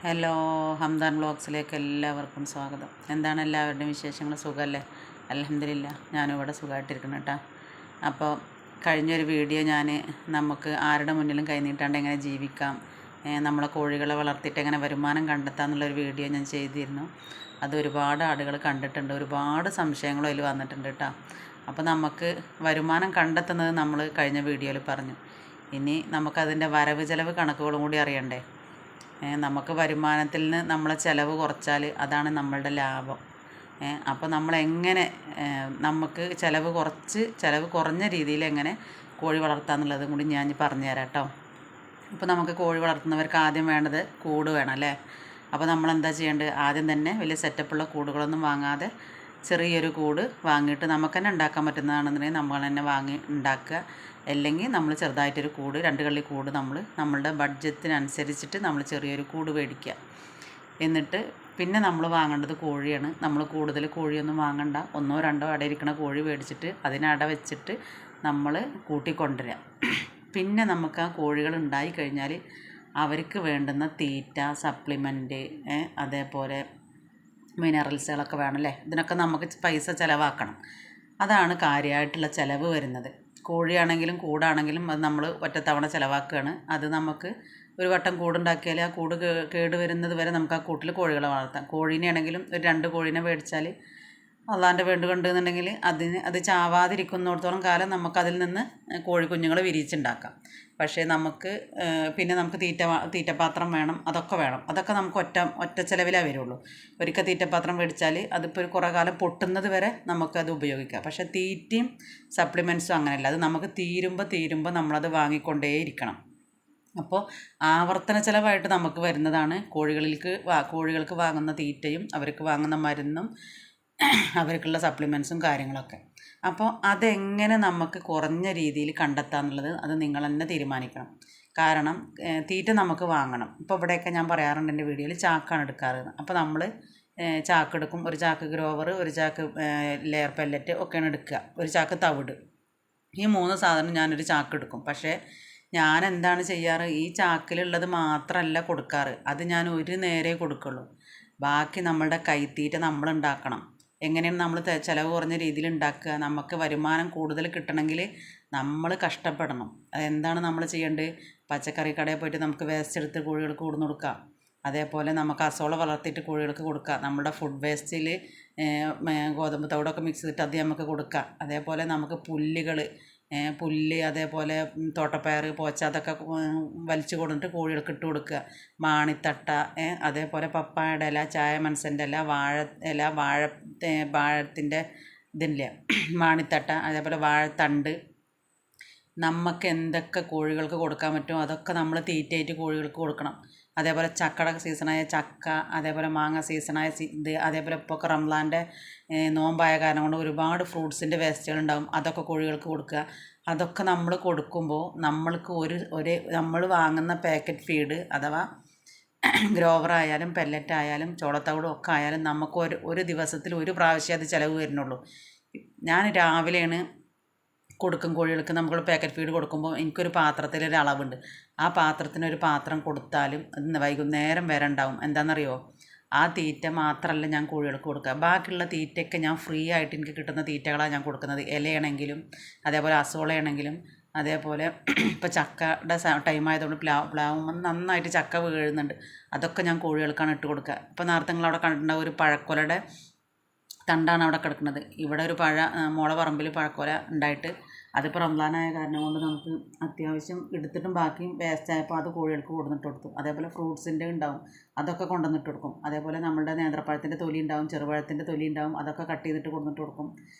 Hello, Hamdan വ്ളോഗ്സിലേക്ക് എല്ലാവർക്കും സ്വാഗതം. എന്താണ് എല്ലാവരുടെയും വിശേഷങ്ങൾ? സുഖമല്ലേ? അൽഹംദുലില്ലാ, ഞാനും ഇവിടെ സുഖമായിട്ടിരിക്കണം കേട്ടോ. അപ്പോൾ കഴിഞ്ഞൊരു വീഡിയോ നമുക്ക് ആരുടെ മുന്നിലും കൈനീട്ടാണ്ട് എങ്ങനെ ജീവിക്കാം, നമ്മളെ കോഴികളെ വളർത്തിയിട്ട് എങ്ങനെ വരുമാനം കണ്ടെത്താം എന്നുള്ളൊരു വീഡിയോ ഞാൻ ചെയ്തിരുന്നു. അത് ഒരുപാട് ആളുകൾ കണ്ടിട്ടുണ്ട്, ഒരുപാട് സംശയങ്ങളും അതിൽ വന്നിട്ടുണ്ട് കേട്ടോ. അപ്പോൾ നമുക്ക് വരുമാനം കണ്ടെത്തുന്നത് നമ്മൾ കഴിഞ്ഞ വീഡിയോയിൽ പറഞ്ഞു. ഇനി നമുക്കതിൻ്റെ വരവ് ചിലവ് കണക്കുകളും കൂടി അറിയണ്ടേ? നമുക്ക് വരുമാനത്തിൽ നിന്ന് നമ്മളെ ചിലവ് കുറച്ചാൽ അതാണ് നമ്മളുടെ ലാഭം. അപ്പോൾ നമ്മളെങ്ങനെ നമുക്ക് ചിലവ് കുറഞ്ഞ രീതിയിൽ എങ്ങനെ കോഴി വളർത്താമെന്നുള്ളതും കൂടി ഞാൻ പറഞ്ഞു തരാം കേട്ടോ. അപ്പോൾ നമുക്ക് കോഴി വളർത്തുന്നവർക്ക് ആദ്യം വേണ്ടത് കൂട് വേണം അല്ലേ? അപ്പോൾ നമ്മളെന്താ ചെയ്യേണ്ടത്? ആദ്യം തന്നെ വലിയ സെറ്റപ്പുള്ള കൂടുകളൊന്നും വാങ്ങാതെ ചെറിയൊരു കൂട് വാങ്ങിയിട്ട് നമുക്ക് തന്നെ ഉണ്ടാക്കാൻ പറ്റുന്നതാണെന്നുണ്ടെങ്കിൽ നമ്മൾ തന്നെ വാങ്ങി ഉണ്ടാക്കുക. അല്ലെങ്കിൽ നമ്മൾ ചെറുതായിട്ടൊരു കൂട്, 2 കള്ളി കൂട് നമ്മളുടെ ബഡ്ജറ്റിനനുസരിച്ചിട്ട് നമ്മൾ ചെറിയൊരു കൂട് മേടിക്കുക. എന്നിട്ട് പിന്നെ നമ്മൾ വാങ്ങേണ്ടത് കോഴിയാണ്. നമ്മൾ കൂടുതൽ കോഴിയൊന്നും വാങ്ങണ്ട, 1 2 അടയിരിക്കണ കോഴി മേടിച്ചിട്ട് അതിനട വെച്ചിട്ട് നമ്മൾ കൂട്ടിക്കൊണ്ടുവരിക. പിന്നെ നമുക്ക് ആ കോഴികൾ ഉണ്ടായി കഴിഞ്ഞാൽ അവർക്ക് വേണ്ടുന്ന തീറ്റ, സപ്ലിമെൻറ്റ്, അതേപോലെ മിനറൽസുകളൊക്കെ വേണമല്ലേ? ഇതിനൊക്കെ നമുക്ക് പൈസ ചിലവാക്കണം. അതാണ് കാര്യമായിട്ടുള്ള ചിലവ് വരുന്നത്. കോഴിയാണെങ്കിലും കൂടാണെങ്കിലും അത് നമ്മൾ ഒറ്റത്തവണ ചിലവാക്കുകയാണ്. അത് നമുക്ക് ഒരു വട്ടം കൂടുണ്ടാക്കിയാൽ ആ കൂട് കേട് വരുന്നത് വരെ നമുക്ക് ആ കൂട്ടിൽ കോഴികളെ വളർത്താം. കോഴീനെ ആണെങ്കിലും ഒരു 2 കോഴീനെ മേടിച്ചാൽ അള്ളാൻ്റെ വേണ്ട കണ്ടെന്നുണ്ടെങ്കിൽ അത് ചാവാതിരിക്കുന്നിടത്തോളം കാലം നമുക്കതിൽ നിന്ന് കോഴിക്കുഞ്ഞുങ്ങളെ വിരിയിച്ചുണ്ടാക്കാം. പക്ഷേ പിന്നെ നമുക്ക് തീറ്റപ്പാത്രം വേണം, അതൊക്കെ വേണം. അതൊക്കെ നമുക്ക് ഒറ്റ ചിലവിലേ വരുള്ളൂ. ഒരിക്കൽ തീറ്റപ്പാത്രം മേടിച്ചാൽ അതിപ്പോൾ കുറേ കാലം പൊട്ടുന്നത് വരെ നമുക്കത് ഉപയോഗിക്കാം. പക്ഷേ തീറ്റയും സപ്ലിമെൻറ്റ്സും അങ്ങനെയല്ല. അത് നമുക്ക് തീരുമ്പോൾ നമ്മളത് വാങ്ങിക്കൊണ്ടേയിരിക്കണം. അപ്പോൾ ആവർത്തന ചിലവായിട്ട് നമുക്ക് വരുന്നതാണ് കോഴികൾക്ക് വാങ്ങുന്ന തീറ്റയും അവർക്ക് വാങ്ങുന്ന മരുന്നും അവർക്കുള്ള സപ്ലിമെൻറ്റ്സും കാര്യങ്ങളൊക്കെ. അപ്പോൾ അതെങ്ങനെ നമുക്ക് കുറഞ്ഞ രീതിയിൽ കണ്ടെത്താമെന്നുള്ളത് അത് നിങ്ങൾ തന്നെ തീരുമാനിക്കണം. കാരണം തീറ്റ നമുക്ക് വാങ്ങണം. ഇപ്പോൾ ഇവിടെയൊക്കെ ഞാൻ പറയാറുണ്ട് എൻ്റെ വീഡിയോയിൽ ചാക്കാണ് എടുക്കാറ്. അപ്പോൾ നമ്മൾ ചാക്ക് എടുക്കും. ഒരു ചാക്ക് ഗ്രോവർ, ഒരു ചാക്ക് ലെയർ പെല്ലറ്റ് ഒക്കെയാണ് എടുക്കുക, ഒരു ചാക്ക് തവിട്. ഈ 3 സാധനം ഞാനൊരു ചാക്ക് എടുക്കും. പക്ഷേ ഞാൻ എന്താണ് ചെയ്യാറ്? ഈ ചാക്കിലുള്ളത് മാത്രമല്ല കൊടുക്കാറ്. അത് ഞാൻ ഒരു നേരേ കൊടുക്കുള്ളൂ. ബാക്കി നമ്മളുടെ കൈത്തീറ്റ നമ്മൾ ഉണ്ടാക്കണം. എങ്ങനെയാണ് നമ്മൾ ചിലവ് കുറഞ്ഞ രീതിയിൽ ഉണ്ടാക്കുക? നമുക്ക് വരുമാനം കൂടുതൽ കിട്ടണമെങ്കിൽ നമ്മൾ കഷ്ടപ്പെടണം. അതെന്താണ് നമ്മൾ ചെയ്യേണ്ടത്? പച്ചക്കറി കടയിൽ പോയിട്ട് നമുക്ക് വേസ്റ്റ് എടുത്ത് കോഴികൾക്ക് കൊടുന്ന് കൊടുക്കാം. അതേപോലെ നമുക്ക് അസോള വളർത്തിയിട്ട് കോഴികൾക്ക് കൊടുക്കുക. നമ്മുടെ ഫുഡ് വേസ്റ്റിൽ ഗോതമ്പ് തവിടൊക്കെ മിക്സ് ചെയ്തിട്ട് അത് നമുക്ക് കൊടുക്കുക. അതേപോലെ നമുക്ക് പുല്ല്, അതേപോലെ തോട്ടപ്പയർ, പോച്ച അതൊക്കെ വലിച്ചു കൊടുത്തിട്ട് കോഴികൾക്ക് ഇട്ട് കൊടുക്കുക. മാണിത്തട്ട, അതേപോലെ പപ്പായയുടെ ഇല, ചായ മനസ്സിൻ്റെ ഇല, വാഴത്തിൻ്റെ ഇതില്ല മാണിത്തട്ട, അതേപോലെ വാഴത്തണ്ട്. നമുക്ക് എന്തൊക്കെ കോഴികൾക്ക് കൊടുക്കാൻ പറ്റുമോ അതൊക്കെ നമ്മൾ തീറ്റയായിട്ട് കോഴികൾക്ക് കൊടുക്കണം. അതേപോലെ ചക്കയുടെ സീസണായ ചക്ക, അതേപോലെ മാങ്ങ സീസണായ അതേപോലെ ഇപ്പോൾ റംസാൻ്റെ നോമ്പായ കാരണം കൊണ്ട് ഒരുപാട് ഫ്രൂട്ട്സിൻ്റെ വേസ്റ്റുകളുണ്ടാകും. അതൊക്കെ കോഴികൾക്ക് കൊടുക്കുക. അതൊക്കെ നമ്മൾ കൊടുക്കുമ്പോൾ നമ്മൾക്ക് നമ്മൾ വാങ്ങുന്ന പാക്കറ്റ് ഫീഡ് അഥവാ ഗ്രോവറായാലും പെല്ലറ്റായാലും ചോളത്തവിടും ഒക്കെ ആയാലും നമുക്ക് ഒരു ദിവസത്തിൽ ഒരു പ്രാവശ്യം അത് ചിലവ് വരുന്നുള്ളൂ. ഞാൻ രാവിലെയാണ് കൊടുക്കും കോഴികൾക്ക്. നമ്മൾ പാക്കറ്റ് ഫീഡ് കൊടുക്കുമ്പോൾ എനിക്കൊരു പാത്രത്തിലൊരു അളവുണ്ട്. ആ പാത്രത്തിനൊരു പാത്രം കൊടുത്താലും അത് വൈകുന്നേരം വരെ ഉണ്ടാവും. എന്താണെന്നറിയോ? ആ തീറ്റ മാത്രമല്ല ഞാൻ കോഴികൾക്ക് കൊടുക്കുക. ബാക്കിയുള്ള തീറ്റയൊക്കെ ഞാൻ ഫ്രീ ആയിട്ട് എനിക്ക് കിട്ടുന്ന തീറ്റകളാണ് ഞാൻ കൊടുക്കുന്നത്. ഇലയാണെങ്കിലും അതേപോലെ അസോളയാണെങ്കിലും അതേപോലെ ഇപ്പോൾ ചക്കയുടെ ടൈം ആയതുകൊണ്ട് പ്ലാവ് നന്നായിട്ട് ചക്ക വീഴുന്നുണ്ട്. അതൊക്കെ ഞാൻ കോഴികൾക്കാണ് ഇട്ട് കൊടുക്കുക. ഇപ്പോൾ നേരത്തെ നിങ്ങളവിടെ കണ്ടിട്ടുണ്ടാവും ഒരു പഴക്കൊലയുടെ തണ്ടാണ് അവിടെ കിടക്കുന്നത്. ഇവിടെ ഒരു മോളെ പറമ്പിൽ പഴക്കൊല ഉണ്ടായിട്ട് അതിപ്പോൾ റംസാനായ കാരണം കൊണ്ട് നമുക്ക് അത്യാവശ്യം എടുത്തിട്ടും ബാക്കിയും വേസ്റ്റായപ്പോൾ അത് കോഴികൾക്ക് കൊണ്ടുവന്നിട്ട് കൊടുത്തു. അതേപോലെ ഫ്രൂട്ട്സിൻ്റെ ഉണ്ടാവും, അതൊക്കെ കൊണ്ടുവന്നിട്ട് കൊടുക്കും. അതേപോലെ നമ്മളുടെ നേന്ത്രപ്പഴത്തിൻ്റെ തൊലി ഉണ്ടാവും, ചെറുപഴത്തിൻ്റെ തൊലി ഉണ്ടാവും, അതൊക്കെ കട്ട് ചെയ്തിട്ട് കൊണ്ടുവന്നിട്ട് കൊടുക്കും.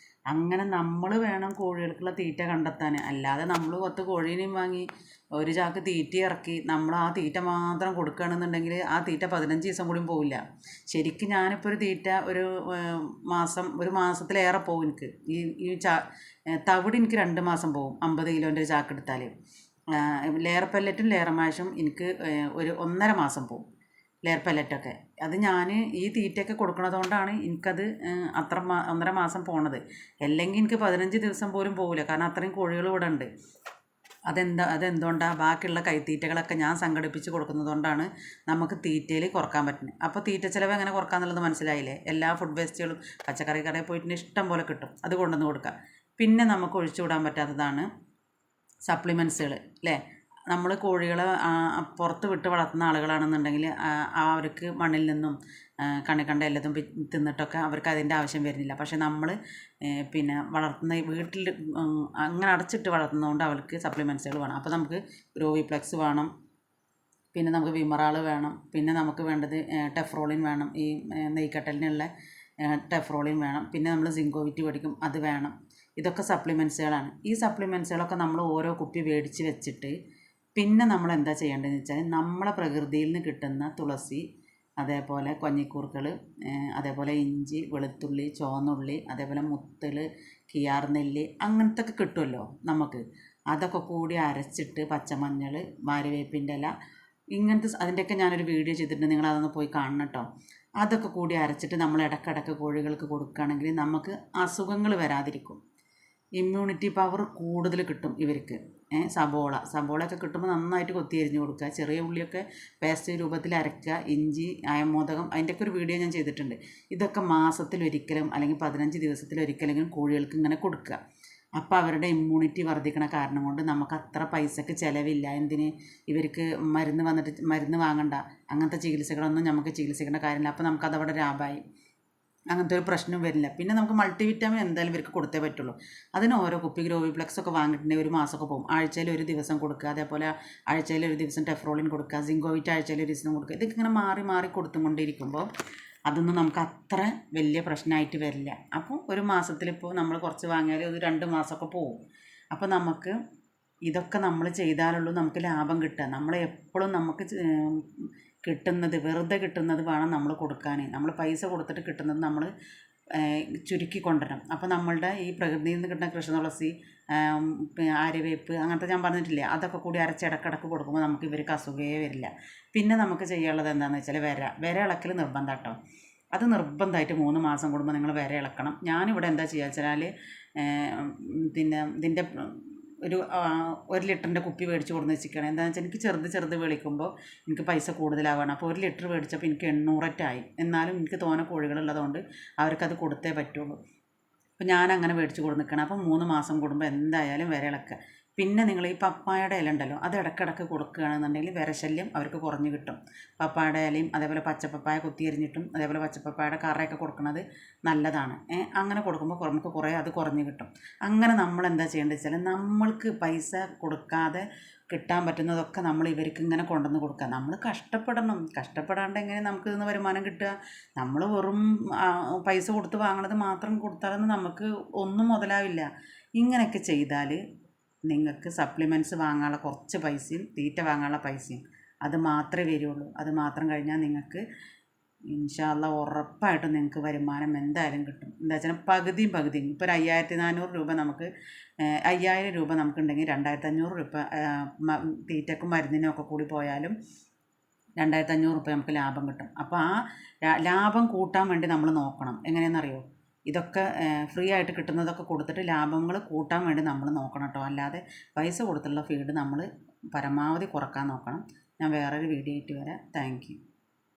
അങ്ങനെ നമ്മൾ വേണം കോഴികൾക്കുള്ള തീറ്റ കണ്ടെത്താൻ. അല്ലാതെ നമ്മൾ 10 കോഴീനെയും വാങ്ങി ഒരു ചാക്ക് തീറ്റ ഇറക്കി നമ്മൾ ആ തീറ്റ മാത്രം കൊടുക്കുകയാണെന്നുണ്ടെങ്കിൽ ആ തീറ്റ 15 ദിവസം കൂടിയും പോവില്ല. ശരിക്കും ഞാനിപ്പോൾ ഒരു തീറ്റ ഒരു മാസത്തിലേറെ പോകും എനിക്ക്. ഈ തവിട് എനിക്ക് 2 മാസം പോകും 50 കിലോൻ്റെ ഒരു ചാക്ക് എടുത്താൽ. ലെയർ പെല്ലറ്റും ലെയർ മാഷും എനിക്ക് ഒരു 1.5 മാസം പോകും. ലെയർ പെല്ലറ്റൊക്കെ അത് ഞാൻ ഈ തീറ്റയൊക്കെ കൊടുക്കുന്നത് കൊണ്ടാണ് എനിക്കത് 1.5 മാസം പോണത്. അല്ലെങ്കിൽ എനിക്ക് 15 ദിവസം പോലും പോകില്ല. കാരണം അത്രയും കോഴികൾ ഇവിടെ ഉണ്ട്. അതെന്തുകൊണ്ടാണ് ബാക്കിയുള്ള കൈത്തീറ്റകളൊക്കെ ഞാൻ സംഘടിപ്പിച്ച് കൊടുക്കുന്നതുകൊണ്ടാണ് നമുക്ക് തീറ്റയിൽ കുറക്കാൻ പറ്റുന്നത്. അപ്പോൾ തീറ്റ ചിലവ് എങ്ങനെ കുറക്കാന്നുള്ളത് മനസ്സിലായില്ലേ? എല്ലാ ഫുഡ് വേസ്റ്റുകളും പച്ചക്കറി കടയിൽ പോയിട്ട് ഇഷ്ടം പോലെ കിട്ടും, അത് കൊണ്ടുവന്ന് കൊടുക്കുക. പിന്നെ നമുക്ക് ഒഴിച്ചുവിടാൻ പറ്റാത്തതാണ് സപ്ലിമെൻറ്റ്സുകൾ അല്ലേ? നമ്മൾ കോഴികളെ പുറത്ത് വിട്ട് വളർത്തുന്ന ആളുകളാണെന്നുണ്ടെങ്കിൽ അവർക്ക് മണ്ണിൽ നിന്നും കണ്ട എല്ലാതും തിന്നിട്ടൊക്കെ അവർക്ക് അതിൻ്റെ ആവശ്യം വരുന്നില്ല. പക്ഷേ നമ്മൾ പിന്നെ വളർത്തുന്ന വീട്ടിൽ അങ്ങനെ അടച്ചിട്ട് വളർത്തുന്നതുകൊണ്ട് അവർക്ക് സപ്ലിമെൻറ്റ്സുകൾ വേണം. അപ്പോൾ നമുക്ക് ഗ്രോവിപ്ലെക്സ് വേണം, പിന്നെ നമുക്ക് വിമറാൾ വേണം, പിന്നെ നമുക്ക് വേണ്ടത് ടെഫ്രോളിൻ വേണം, ഈ നെയ്ക്കട്ടലിനുള്ള ടെഫ്രോളിൻ വേണം, പിന്നെ നമ്മൾ സിങ്കോവിറ്റ് മേടിക്കും, അത് വേണം. ഇതൊക്കെ സപ്ലിമെൻറ്റ്സുകളാണ്. ഈ സപ്ലിമെൻറ്റ്സുകളൊക്കെ നമ്മൾ ഓരോ കുപ്പി മേടിച്ച് വെച്ചിട്ട് പിന്നെ നമ്മൾ എന്താ ചെയ്യേണ്ടതെന്ന് വെച്ചാൽ നമ്മളെ പ്രകൃതിയിൽ നിന്ന് കിട്ടുന്ന തുളസി, അതേപോലെ കൊഞ്ഞിക്കൂർക്കൾ, അതേപോലെ ഇഞ്ചി, വെളുത്തുള്ളി, ചുവന്നുള്ളി, അതേപോലെ മുത്തൽ, കിയാർനെല്ലി, അങ്ങനത്തെ ഒക്കെ കിട്ടുമല്ലോ നമുക്ക്. അതൊക്കെ കൂടി അരച്ചിട്ട് പച്ചമഞ്ഞൾ, വാരിവേപ്പിൻ്റെ ഇല, ഇങ്ങനത്തെ അതിൻ്റെയൊക്കെ ഞാനൊരു വീഡിയോ ചെയ്തിട്ടുണ്ട്, നിങ്ങളതൊന്ന് പോയി കാണണം കേട്ടോ. അതൊക്കെ കൂടി അരച്ചിട്ട് നമ്മൾ ഇടയ്ക്കിടയ്ക്ക് കോഴികൾക്ക് കൊടുക്കുകയാണെങ്കിൽ നമുക്ക് അസുഖങ്ങൾ വരാതിരിക്കും. ഇമ്മ്യൂണിറ്റി പവർ കൂടുതൽ കിട്ടും ഇവർക്ക്. സബോളയൊക്കെ കിട്ടുമ്പോൾ നന്നായിട്ട് കൊത്തി അരിഞ്ഞ് കൊടുക്കുക. ചെറിയ ഉള്ളിയൊക്കെ പേസ്റ്റ് രൂപത്തിൽ അരയ്ക്കുക. ഇഞ്ചി, അയമോദകം, അതിൻ്റെയൊക്കെ ഒരു വീഡിയോ ഞാൻ ചെയ്തിട്ടുണ്ട്. ഇതൊക്കെ മാസത്തിലൊരിക്കലും അല്ലെങ്കിൽ 15 ദിവസത്തിലൊരിക്കലെങ്കിലും കോഴികൾക്ക് ഇങ്ങനെ കൊടുക്കുക. അപ്പോൾ അവരുടെ ഇമ്മ്യൂണിറ്റി വർദ്ധിക്കണ കാരണം കൊണ്ട് നമുക്ക് അത്ര പൈസക്ക് ചിലവില്ല. എന്തിന് ഇവർക്ക് മരുന്ന് വാങ്ങണ്ട, അങ്ങനത്തെ ചികിത്സകളൊന്നും നമുക്ക് ചികിത്സിക്കേണ്ട കാര്യമില്ല. അപ്പോൾ നമുക്കതവിടെ ലാഭമായി, അങ്ങനത്തെ ഒരു പ്രശ്നം വരില്ല. പിന്നെ നമുക്ക് മൾട്ടി വിറ്റാമിൻ എന്തായാലും ഇവർക്ക് കൊടുത്തേ പറ്റുള്ളൂ. അതിന് ഓരോ കുപ്പി ഗ്രോവിപ്ലെക്സ് ഒക്കെ വാങ്ങിയിട്ടുണ്ടെങ്കിൽ ഒരു മാസമൊക്കെ പോകും. ആഴ്ചയിൽ ഒരു ദിവസം കൊടുക്കുക, അതേപോലെ ആഴ്ചയിൽ ഒരു ദിവസം ടെഫ്രോളിൻ കൊടുക്കുക, സിങ്കോവിറ്റ് ആഴ്ചയിൽ ഒരു ദിവസം കൊടുക്കുക. ഇതൊക്കെ ഇങ്ങനെ മാറി മാറി കൊടുത്തും കൊണ്ടിരിക്കുമ്പോൾ അതൊന്നും നമുക്ക് അത്ര വലിയ പ്രശ്നമായിട്ട് വരില്ല. അപ്പോൾ ഒരു മാസത്തിലിപ്പോൾ നമ്മൾ കുറച്ച് വാങ്ങിയാൽ ഒരു 2 മാസമൊക്കെ പോകും. അപ്പോൾ നമുക്ക് ഇതൊക്കെ നമ്മൾ ചെയ്താലുള്ളൂ നമുക്ക് ലാഭം കിട്ടുക. നമ്മൾ എപ്പോഴും നമുക്ക് കിട്ടുന്നത് വെറുതെ കിട്ടുന്നത് വേണം നമ്മൾ കൊടുക്കാൻ. നമ്മൾ പൈസ കൊടുത്തിട്ട് കിട്ടുന്നത് നമ്മൾ ചുരുക്കി കൊണ്ടുവരണം. അപ്പോൾ നമ്മളുടെ ഈ പ്രകൃതിയിൽ നിന്ന് കിട്ടുന്ന കൃഷ്ണതുളസി, ആര്യവേപ്പ്, അങ്ങനത്തെ ഞാൻ പറഞ്ഞിട്ടില്ലേ, അതൊക്കെ കൂടി അരച്ച് ഇടക്കിടക്ക് കൊടുക്കുമ്പോൾ നമുക്ക് ഇവർക്ക് അസുഖമേ വരില്ല. പിന്നെ നമുക്ക് ചെയ്യാനുള്ളത് എന്താണെന്ന് വെച്ചാൽ വിര ഇളക്കൽ നിർബന്ധം കേട്ടോ. അത് നിർബന്ധമായിട്ട് 3 മാസം കൂടുമ്പോൾ നിങ്ങൾ വിര ഇളക്കണം. ഞാനിവിടെ എന്താ ചെയ്യുക വെച്ചാൽ പിന്നെ ഇതിൻ്റെ ഒരു 1 ലിറ്ററിൻ്റെ കുപ്പി മേടിച്ച് കൊടുന്ന് വെച്ചിരിക്കുകയാണ്. എന്താണെന്ന് വെച്ചാൽ എനിക്ക് ചെറുത് മേടിക്കുമ്പോൾ എനിക്ക് പൈസ കൂടുതലാവുകയാണ്. അപ്പോൾ 1 ലിറ്റർ മേടിച്ചപ്പോൾ എനിക്ക് 800 എന്നാലും എനിക്ക് തോനെ കോഴികളുള്ളതുകൊണ്ട് അവർക്കത് കൊടുത്തേ പറ്റുള്ളൂ. അപ്പോൾ ഞാനങ്ങനെ മേടിച്ച് കൊടുന്ന് നിൽക്കണം. അപ്പോൾ 3 മാസം കൂടുമ്പോൾ എന്തായാലും വിര ഇളക്കുക. പിന്നെ നിങ്ങൾ ഈ പപ്പായയുടെ ഇല ഉണ്ടല്ലോ, അത് ഇടയ്ക്കിടയ്ക്ക് കൊടുക്കുകയാണെന്നുണ്ടെങ്കിൽ വിരശല്യം അവർക്ക് കുറഞ്ഞ് കിട്ടും. പപ്പായയുടെ ഇലയും അതേപോലെ പച്ചപ്പപ്പായ കുത്തിയരിഞ്ഞിട്ടും അതേപോലെ പച്ചപ്പപ്പായയുടെ കറയൊക്കെ കൊടുക്കുന്നത് നല്ലതാണ്. അങ്ങനെ കൊടുക്കുമ്പോൾ നമുക്ക് കുറേ അത് കുറഞ്ഞ് കിട്ടും. അങ്ങനെ നമ്മൾ എന്താ ചെയ്യേണ്ടത് വെച്ചാൽ നമ്മൾക്ക് പൈസ കൊടുക്കാതെ കിട്ടാൻ പറ്റുന്നതൊക്കെ നമ്മൾ ഇവർക്ക് ഇങ്ങനെ കൊണ്ടുവന്ന് കൊടുക്കുക. നമ്മൾ കഷ്ടപ്പെടണം. കഷ്ടപ്പെടാണ്ട് എങ്ങനെ നമുക്ക് ഇതിന് വരുമാനം കിട്ടുക? നമ്മൾ വെറും പൈസ കൊടുത്ത് വാങ്ങണത് മാത്രം കൊടുത്താലൊന്നും നമുക്ക് ഒന്നും മുതലാവില്ല. ഇങ്ങനെയൊക്കെ ചെയ്താൽ നിങ്ങൾക്ക് സപ്ലിമെൻറ്റ്സ് വാങ്ങാനുള്ള കുറച്ച് പൈസയും തീറ്റ വാങ്ങാനുള്ള പൈസയും അത് മാത്രമേ വരുള്ളൂ. അത് മാത്രം കഴിഞ്ഞാൽ നിങ്ങൾക്ക് ഇൻഷാ അല്ലാഹ് ഉറപ്പായിട്ടും നിങ്ങൾക്ക് വരുമാനം എന്തായാലും കിട്ടും. എന്താ വെച്ചാൽ പകുതിയും ഇപ്പോൾ ഒരു 5400 രൂപ നമുക്ക് 5000 രൂപ നമുക്കുണ്ടെങ്കിൽ 2500 രൂപ തീറ്റക്കും മരുന്നിനും ഒക്കെ കൂടി പോയാലും 2500 രൂപ നമുക്ക് ലാഭം കിട്ടും. അപ്പോൾ ആ ലാഭം കൂട്ടാൻ വേണ്ടി നമ്മൾ നോക്കണം. എങ്ങനെയെന്നറിയോ? ഇതൊക്കെ ഫ്രീ ആയിട്ട് കിട്ടുന്നതൊക്കെ കൊടുത്തിട്ട് ലാഭങ്ങൾ കൂട്ടാൻ വേണ്ടി നമ്മൾ നോക്കണം കേട്ടോ. അല്ലാതെ പൈസ കൊടുത്തുള്ള ഫീഡ് നമ്മൾ പരമാവധി കുറക്കാൻ നോക്കണം. ഞാൻ വേറൊരു വീഡിയോ ആയിട്ട് വരാം. Thank you.